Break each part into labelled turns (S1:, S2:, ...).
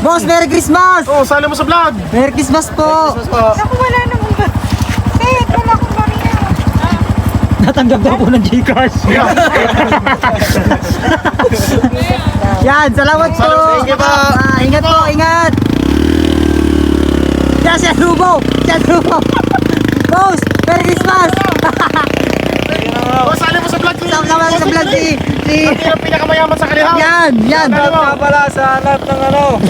S1: Boss, Merry Christmas!
S2: Oh, sali mo sa vlog!
S1: Merry Christmas po!
S3: Ako wala namang ba? Eh, wala akong Maria.
S1: Natanggap daw po ng Gcash. Yan, salamat po!
S2: Thank you po.
S1: Ingat po, ingat! Yan, si Alubo! Si Alubo! Boss, Merry Christmas!
S2: Oh, sali mo sa vlog!
S1: Sama sa vlog si...
S2: Ito yung pinakamayaman sa Kalihaw!
S1: Yan, yan!
S2: Ano
S4: pala sa lahat ng ano.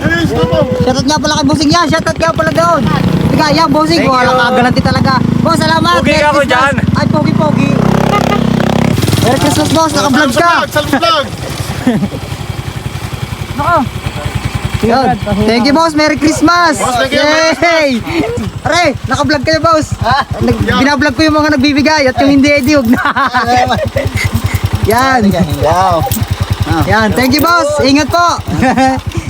S2: Yes, mo!
S1: Shoutout nga pala kay Bossing yan, shoutout nga pala doon. Tiga, yan Bossing,
S4: Thank
S1: wala
S4: you.
S1: kagalanti talaga. Boss, salamat.
S4: Pogi
S1: Merry
S4: ako
S1: Christmas.
S4: dyan.
S1: Ay, pogi. Merry Christmas, boss. Naka-vlog ka.
S2: Sali mo sa vlog!
S1: Yun. Thank you, boss. Merry Christmas.
S2: Boss, thank you.
S1: Yay! Are, naka-vlog kayo, boss. Binablog ko yung mga nagbibigay at yung hindi, edi, huwag na. Yan. Yan. Thank you, boss. Ingat po.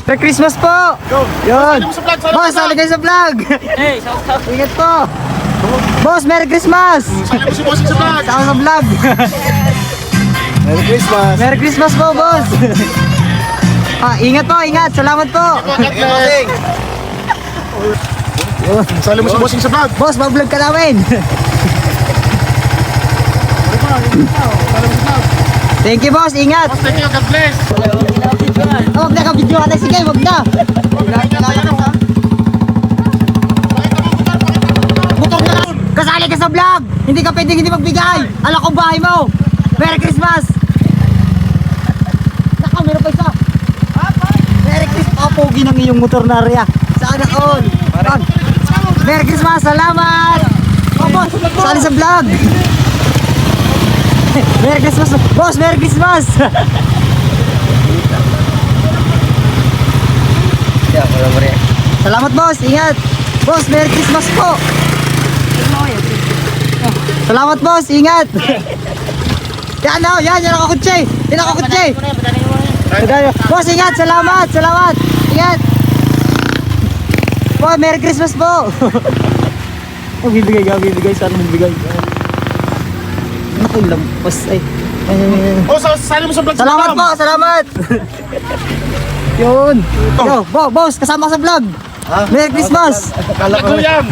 S1: Merry Christmas po. Yun.
S2: Sali mo sa vlog! Sali mo
S1: Boss,
S2: sa
S1: sali
S2: vlog!
S1: kayo sa vlog. Ingat po. Boss, Merry Christmas.
S2: Sali mo si Bossing sa vlog!
S1: Saka sa vlog.
S4: Merry Christmas.
S1: Merry Christmas po, boss. Ingat po, ingat. Salamat po.
S2: God bless! Sali mo si Bossing sa vlog!
S1: Boss, mag-vlog ka namin.
S2: Sali mo sa vlog!
S1: Thank you, boss. Ingat.
S2: Boss, thank you! God bless!
S1: Huwag na ka-video ka na. Sige, huwag na.
S2: Motor na lang!
S1: Kasali ka sa vlog. Hindi ka pwedeng hindi magbigay. Alam ko bahay mo. Merry Christmas. Naka, meron pa isa. Merry Christmas. Pogi ng iyong motor na rin. Sana all. Merry Christmas. Salamat. Boss, sali sa vlog. Merry Christmas. Boss, Merry Christmas. Salamat, boss. Ingat. Boss, Merry Christmas po. Salamat, boss. Ingat. Yan o, yan nakakutsi. Yan nakakutsi. Boss, ingat. Salamat. Ingat. Boss, Merry Christmas po. Bibigay ka. Saan mo bibigay? Naku, lampas. Ay.
S2: Oh, sali mo sa vlog!
S1: Salamat po. Salamat. Yun. Yo, boss, kasama ka sa vlog. Merry Christmas.
S2: Lago yan!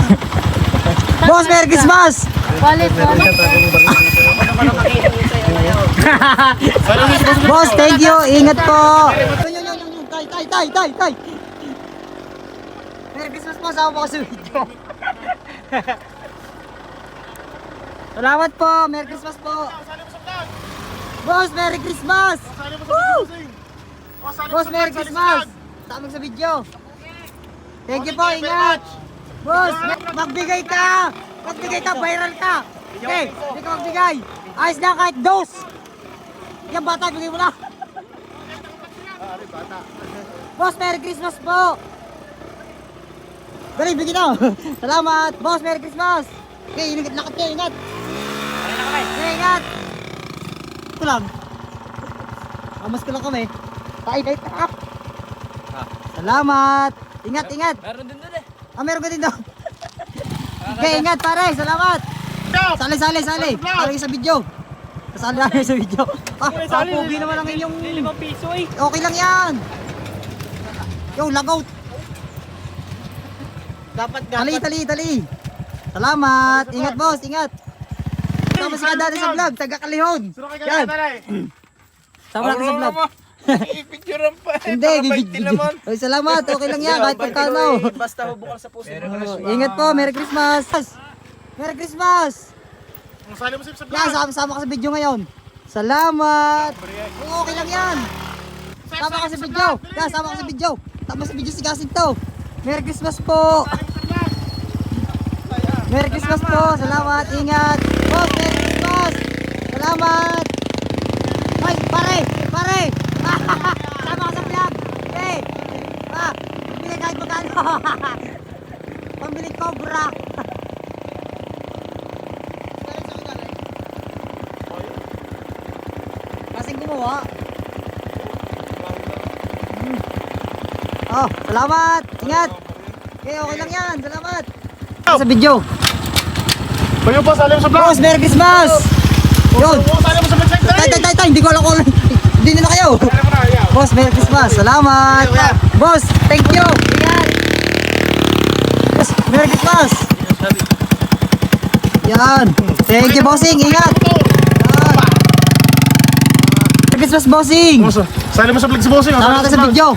S1: Boss, Merry Christmas.
S3: Wallet.
S2: Sali mo si Bossing!
S1: Boss, thank you. Ingat po. Tay. Merry Christmas po. Sama po ka sa video. Salamat po. Merry Christmas po.
S2: Sali mo sa vlog!
S1: Boss, Merry Christmas.
S2: Sali mo sa Bossing! Oh, sali mo
S1: Boss,
S2: sa
S1: Merry
S2: vlog! Sali sa
S1: Christmas.
S2: vlog!
S1: Sama sa video. Thank you po.
S2: Thank you very
S1: Ingat.
S2: much.
S1: Boss, magbigay ka. Viral ka. Okay, hindi ka magbigay. Ayos na kahit dos. Yan bata, bigay mo na. Boss, Merry Christmas po. Dali, bigyan na. Salamat. Boss, Merry Christmas. Okay, lakad kayo, ingat. Okay, ingat. Ito lang. Amas ko lang kami. Tayo. Salamat. Ingat.
S4: Meron din doon eh.
S1: Meron ka din doon. Okay, ingat pare. Salamat. Sali. Sali sa video. Kasali namin sa video. Pogi naman ang inyong...
S4: 5 piso eh.
S1: Okay lang yan. Yo, lagout.
S4: Dapat
S1: Tali. Salamat. Ingat, boss. Ingat. Sama si Kadari sa vlog. Taga Kalihon.
S2: Sino kay
S1: Yan.
S2: Kalahatan ay?
S1: Sama natin sa vlog.
S4: I-picturean pa eh.
S1: Hindi,
S4: para
S1: bibig.
S4: bigti naman.
S1: Salamat. Okay lang yan. Kahit pagkano.
S4: Basta bubukal sa puso.
S1: Ingat po. Merry Christmas. Merry Christmas.
S2: Sali mo sa vlog!
S1: Yan, sama ka sa video ngayon. Salamat. Okay lang yan. Sama ka sa video. Yan, sama ka sa video. Sama sa video si Jacinto. Merry Christmas po. Merry Christmas po. Salamat. Ingat. Boss, Merry Christmas. Salamat. Ay, pare. Sama ka sa vlog. Okay. Pambili kahit magkano. Pambili cobra. Kasing gumawa. Oh, salamat. Ingat. Okay lang yan. Salamat. Sa video.
S2: Kayo po, sali mo sa vlog!
S1: Boss, Merry Christmas. Yun.
S2: Oh, sali mo sa vlog!
S1: Tay. Hindi ko alam kung hindi na kayo.
S2: Sali mo na!
S1: Boss, Merry Christmas. Salamat. Boss, thank you. Ingat. Boss, Merry Christmas. Yan. Thank you, bossing. Ingat. Yan. Merry Christmas, bossing.
S2: Sali mo sa vlog si Bossing.
S1: Tama natin sa video.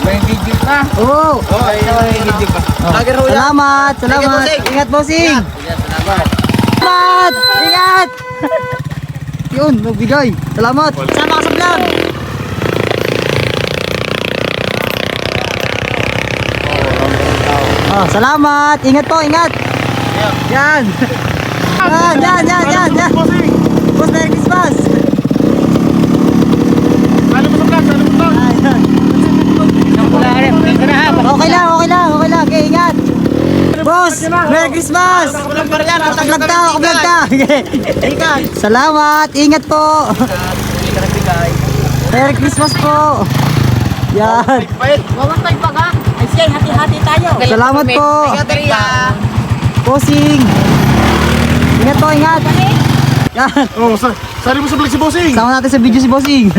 S4: May video pa.
S1: Oo.
S4: May video pa. Lager ho yan.
S1: Salamat. Salamat. Ingat, bossing. Salamat. Ingat. Yun, nagbigay. Salamat. Sama ka sa vlog. Oh, salamat. Ingat po, ingat. Yan. Yan.
S2: Bossing.
S1: Boss, Merry Christmas.
S2: Sali mo sa vlog.
S1: Ayan. Okay lang. Okay, ingat. Boss, Merry Christmas. Vlog ka. Ingat. Salamat. Ingat po. Merry Christmas po. Yan.
S3: Wawantay pa ka? Ay sige, hati-hati tayo.
S1: Salamat po. Bossing. Ingat po, ingat. Yan.
S2: Oh, sali mo sa vlog si Bossing.
S1: Sama natin sa video si Bossing.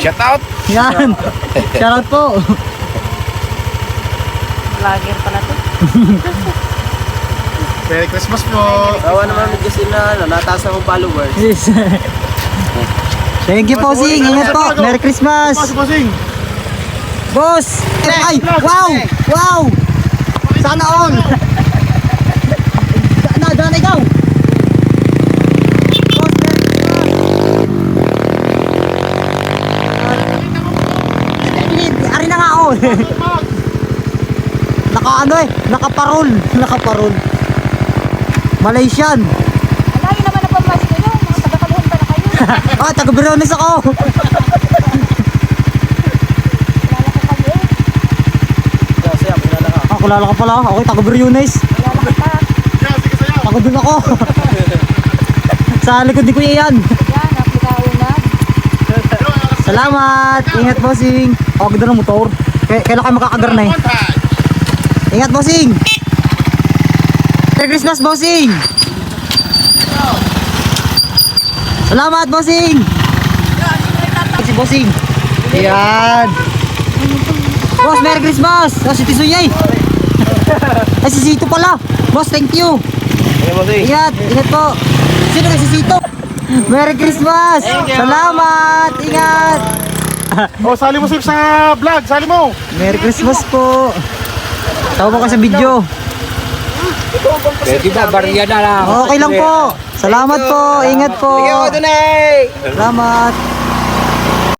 S4: Shout out.
S1: Yan. Shoutout po.
S3: Vlogger pala to.
S2: Merry Christmas po.
S4: Tawa naman kasi na nataas akong followers.
S1: Yes. Thank you, Bossing. Ingat po. Merry Christmas.
S2: Si Bossing.
S1: Boss! Ay! Wow! Sana all! Daan ikaw! Boss, ari na nga ako! Nakaparol! Malaysian!
S3: Alayo naman ang pamasko nyo. Mga taga-kaluhan pa na kayo.
S1: Ah, taga-Briones ako! Kilala ka pala. Okay, taga-Briones.
S3: Kilala ka pa.
S2: Yeah, sige sayaw.
S1: Taga dun ako. Sa likod ni Kuya yan.
S3: Yan, aplikawin na.
S1: Salamat. Ingat, bossing. Oh, ganda ng motor. Kailan kayo makakagar na eh. Ingat, bossing. Merry Christmas, bossing. Salamat, bossing. Si bossing. Ayan. Boss, Merry Christmas. Oh, si Tisunyay. Ay, si Sito pala. Boss, thank you. Ingat po. Sino na si Sito? Merry Christmas. Salamat. Ingat.
S2: Oh, sali mo sa vlog. Sali mo.
S1: Merry Christmas po. Tawa mo ka sa video.
S4: Pwede ba? Barya na lang.
S1: Okay lang po. Salamat po. Ingat po.
S4: Ikaw, Dunay!
S1: Salamat.